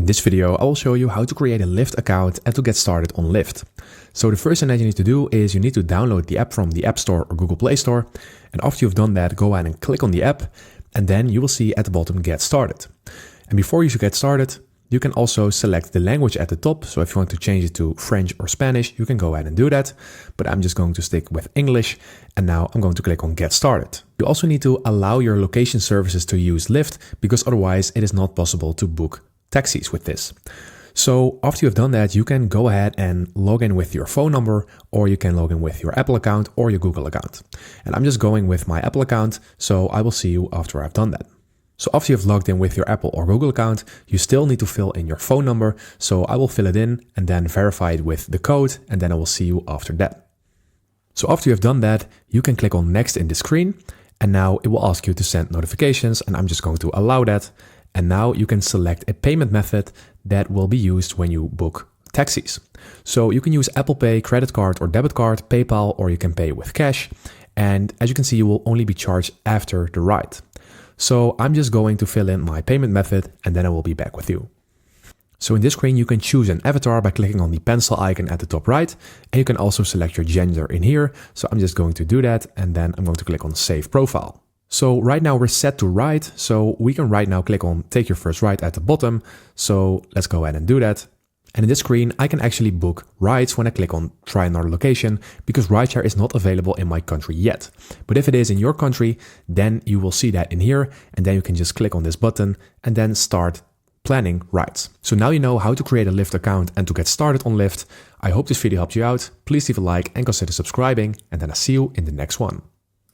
this video, I will show you how to create a Lyft account and to get started on Lyft. So the first thing that you need to do is you need to download the app from the App Store or Google Play Store. And after you've done that, go ahead and click on the app, and then you will see at the bottom, Get Started. And before you get started, you can also select the language at the top. So if you want to change it to French or Spanish, you can go ahead and do that. But I'm just going to stick with English. And now I'm going to click on Get Started. You also need to allow your location services to use Lyft, because otherwise it is not possible to book taxis with this. So after you've done that, you can go ahead and log in with your phone number, or you can log in with your Apple account or your Google account. And I'm just going with my Apple account, so I will see you after I've done that. So after you've logged in with your Apple or Google account, you still need to fill in your phone number. So I will fill it in and then verify it with the code, and then I will see you after that. So after you've done that, you can click on Next in the screen, and now it will ask you to send notifications, and I'm just going to allow that. And now you can select a payment method that will be used when you book taxis. So you can use Apple Pay, credit card or debit card, PayPal, or you can pay with cash. And as you can see, you will only be charged after the ride. So I'm just going to fill in my payment method, and then I will be back with you. So in this screen, you can choose an avatar by clicking on the pencil icon at the top right. And you can also select your gender in here. So I'm just going to do that, and then I'm going to click on Save Profile. So right now we're set to ride. So we can right now click on Take Your First Ride at the bottom. So let's go ahead and do that. And in this screen, I can actually book rides when I click on Try Another Location, because rideshare is not available in my country yet. But if it is in your country, then you will see that in here. And then you can just click on this button and then start planning rides. So now you know how to create a Lyft account and to get started on Lyft. I hope this video helped you out. Please leave a like and consider subscribing. And then I'll see you in the next one.